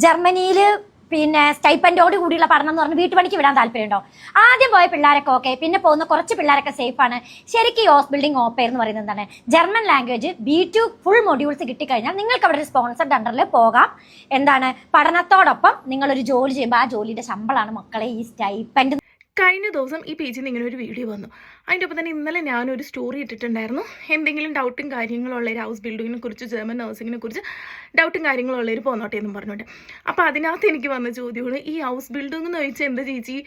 ജർമ്മനിയിൽ പിന്നെ സ്റ്റൈപ്പൻഡോട് കൂടിയുള്ള പഠനം എന്ന് പറഞ്ഞാൽ വീട്ടുപണിക്ക് വിടാൻ താല്പര്യമുണ്ടോ? ആദ്യം പോയ പിള്ളേരൊക്കെ ഓക്കെ, പിന്നെ പോകുന്ന കുറച്ച് പിള്ളേരൊക്കെ സേഫ് ആണ്. ശരിക്കും ഈ ഹൗസ് ബിൽഡിംഗ് ഓപ്പയർ എന്ന് പറയുന്നത് എന്താണ്? German language B2 full modules കിട്ടിക്കഴിഞ്ഞാൽ നിങ്ങൾക്ക് അവിടെ ഒരു സ്പോൺസർഡ് അണ്ടറിൽ പോകാം. എന്താണ്, പഠനത്തോടൊപ്പം നിങ്ങളൊരു ജോലി ചെയ്യുമ്പോൾ ആ ജോലിയുടെ ശമ്പളമാണ് മക്കളെ ഈ സ്റ്റൈപ്പൻഡ്. കഴിഞ്ഞ ദിവസം ഈ പേജിൽ നിന്ന് ഇങ്ങനെ ഒരു വീഡിയോ വന്നു. അതിൻ്റെ ഒപ്പം തന്നെ ഇന്നലെ ഞാനൊരു സ്റ്റോറി ഇട്ടിട്ടുണ്ടായിരുന്നു. എന്തെങ്കിലും ഡൗട്ടും കാര്യങ്ങളുള്ളവർ ഹൗസ് ബിൽഡിങ്ങിനെ കുറിച്ച്, ജർമ്മൻ നഴ്സിങ്ങിനെ കുറിച്ച് ഡൗട്ടും കാര്യങ്ങളുള്ളവർ പോന്നോട്ടെ എന്നും പറഞ്ഞുകൊണ്ട്. അപ്പോൾ അതിനകത്ത് എനിക്ക് വന്ന ചോദ്യമാണ്, ഈ ഹൗസ് ബിൽഡിംഗ് എന്ന് ചോദിച്ചാൽ എന്താ ചേച്ചി,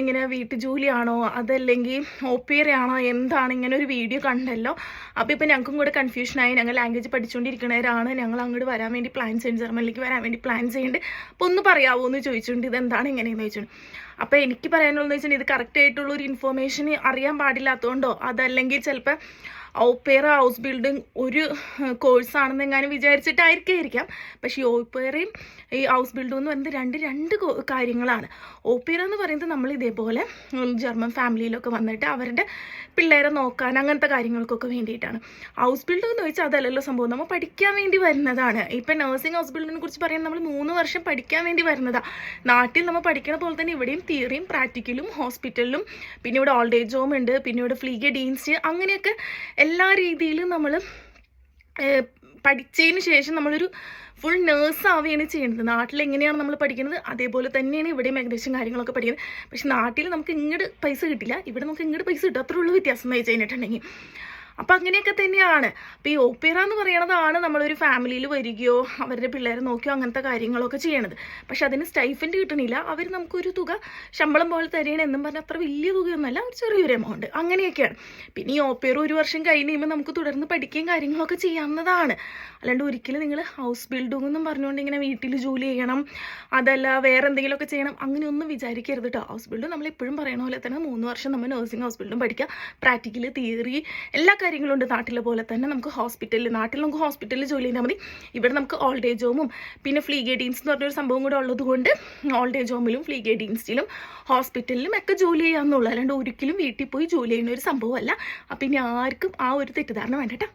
ഇങ്ങനെ വീട്ടു ജോലിയാണോ അതല്ലെങ്കിൽ ഓപ്പിയറാണോ, എന്താണ്? ഇങ്ങനെ ഒരു വീഡിയോ കണ്ടല്ലോ. അപ്പോൾ ഇപ്പോൾ ഞങ്ങൾക്കും കൂടെ കൺഫ്യൂഷനായി. ഞങ്ങൾ ലാംഗ്വേജ് പഠിച്ചുകൊണ്ടിരിക്കുന്നവരാണ്, ഞങ്ങൾ അങ്ങോട്ട് വരാൻ വേണ്ടി പ്ലാൻ ചെയ്യുന്നുണ്ട്, ജർമ്മനിലേക്ക് വരാൻ വേണ്ടി പ്ലാൻ ചെയ്യുന്നുണ്ട്. അപ്പോൾ ഒന്ന് പറയാമോ എന്ന് ചോദിച്ചുകൊണ്ട്, ഇതെന്താണ് ഇങ്ങനെയെന്ന് ചോദിച്ചുകൊണ്ട്. അപ്പോൾ എനിക്ക് പറയാനുള്ളതെന്ന് വെച്ചാൽ, ഇത് കറക്റ്റായിട്ടുള്ളൊരു ഇൻഫോർമേഷൻ അറിയാൻ പാടില്ലാത്തതുകൊണ്ടോ അതല്ലെങ്കിൽ ചിലപ്പോൾ ഓപ്പേറ ഹൗസ് ബിൽഡിംഗ് ഒരു കോഴ്സാണെന്ന് എങ്ങാനും വിചാരിച്ചിട്ടായിരിക്കാം. പക്ഷേ ഈ ഓപ്പേറയും ഈ ഹൗസ് ബിൽഡിംഗ് എന്ന് പറയുന്നത് രണ്ട് കാര്യങ്ങളാണ്. ഓപ്പേറ എന്ന് പറയുന്നത് നമ്മൾ ഇതേപോലെ ജർമ്മൻ ഫാമിലിയിലൊക്കെ വന്നിട്ട് അവരുടെ പിള്ളേരെ നോക്കാൻ അങ്ങനത്തെ കാര്യങ്ങൾക്കൊക്കെ വേണ്ടിയിട്ടാണ്. ഹൗസ് ബിൽഡിംഗ് എന്ന് ചോദിച്ചാൽ അതല്ലല്ലോ സംഭവം, നമ്മൾ പഠിക്കാൻ വേണ്ടി വരുന്നതാണ്. ഇപ്പം നഴ്സിംഗ് ഹൗസ് ബിൽഡിങ്ങിനെ കുറിച്ച് പറയാൻ നമ്മൾ 3 വർഷം പഠിക്കാൻ വേണ്ടി വരുന്നതാണ്. നാട്ടിൽ നമ്മൾ പഠിക്കുന്ന പോലെ തന്നെ ഇവിടെയും തിയറിയും പ്രാക്ടിക്കലും ഹോസ്പിറ്റലിലും, പിന്നെ ഇവിടെ ഓൾഡ് ഏജ് ഹോം ഉണ്ട്, പിന്നെ ഇവിടെ ഫ്ലീഗ ഡീൻസ്, അങ്ങനെയൊക്കെ എല്ലാ രീതിയിലും നമ്മൾ പഠിച്ചതിന് ശേഷം നമ്മളൊരു ഫുൾ നേഴ്സ് ആവുകയാണ് ചെയ്യുന്നത്. നാട്ടിൽ എങ്ങനെയാണ് നമ്മൾ പഠിക്കുന്നത് അതേപോലെ തന്നെയാണ് ഇവിടെയും ഏകദേശം കാര്യങ്ങളൊക്കെ പഠിക്കുന്നത്. പക്ഷെ നാട്ടിൽ നമുക്ക് ഇങ്ങോട്ട് പൈസ കിട്ടില്ല, ഇവിടെ നമുക്ക് ഇങ്ങോട്ട് പൈസ കിട്ടും. അത്രേ ഉള്ളൂ വ്യത്യാസം എന്ന് വെച്ച് കഴിഞ്ഞിട്ടുണ്ടെങ്കിൽ. അപ്പം അങ്ങനെയൊക്കെ തന്നെയാണ്. അപ്പോൾ ഈ ഓപ്പേറ എന്ന് പറയണതാണ് നമ്മളൊരു ഫാമിലിയിൽ വരികയോ അവരുടെ പിള്ളേരെ നോക്കിയോ അങ്ങനത്തെ കാര്യങ്ങളൊക്കെ ചെയ്യണത്. പക്ഷെ അതിന് സ്റ്റൈഫൻഡ് കിട്ടണില്ല. അവർ നമുക്കൊരു തുക ശമ്പളം പോലെ തരികയാണ് എന്നും പറഞ്ഞാൽ അത്ര വലിയ തുകയൊന്നുമല്ല, ഒരു ചെറിയൊരു എമൗണ്ട്, അങ്ങനെയൊക്കെയാണ്. പിന്നെ ഈ ഓപ്പേറ 1 വർഷം കഴിഞ്ഞ് കഴിയുമ്പോൾ നമുക്ക് തുടർന്ന് പഠിക്കുകയും കാര്യങ്ങളൊക്കെ ചെയ്യാവുന്നതാണ്. അല്ലാണ്ട് ഒരിക്കലും നിങ്ങൾ ഹൗസ് ബിൽഡിംഗ് എന്നും പറഞ്ഞുകൊണ്ട് ഇങ്ങനെ വീട്ടിൽ ജോലി ചെയ്യണം, അതല്ല വേറെ എന്തെങ്കിലുമൊക്കെ ചെയ്യണം, അങ്ങനെയൊന്നും വിചാരിക്കരുത് കേട്ടോ. ഹൗസ് ബിൽഡിംഗ് നമ്മൾ എപ്പോഴും പറയണ പോലെ തന്നെ 3 വർഷം നമ്മൾ നഴ്സിംഗ് ഹൗസ് ബിൽഡിംഗ് പഠിക്കുക. പ്രാക്ടിക്കൽ, തിയറി, എല്ലാ കാര്യങ്ങളുണ്ട്. നാട്ടിലെ പോലെ തന്നെ നമുക്ക് നാട്ടിൽ നമുക്ക് ഹോസ്പിറ്റലിൽ ജോലി ചെയ്താൽ മതി. ഇവിടെ നമുക്ക് ഓൾഡ് ഏജ് ഹോമും പിന്നെ ഫ്ലീഗ ഡീൻസ് എന്ന് പറഞ്ഞൊരു സംഭവം കൂടെ ഉള്ളത് കൊണ്ട് ഓൾഡ് ഏജ് ഹോമിലും ഫ്ലീഗ ഡീൻസിലും ഹോസ്പിറ്റലിലും ഒക്കെ ജോലി ചെയ്യാമെന്നുള്ളൂ. അല്ലാണ്ട് ഒരിക്കലും വീട്ടിൽ പോയി ജോലി ചെയ്യുന്ന ഒരു സംഭവമല്ല. അപ്പം ഇനി ആർക്കും ആ ഒരു തെറ്റിദ്ധാരണ വേണ്ട കേട്ടോ.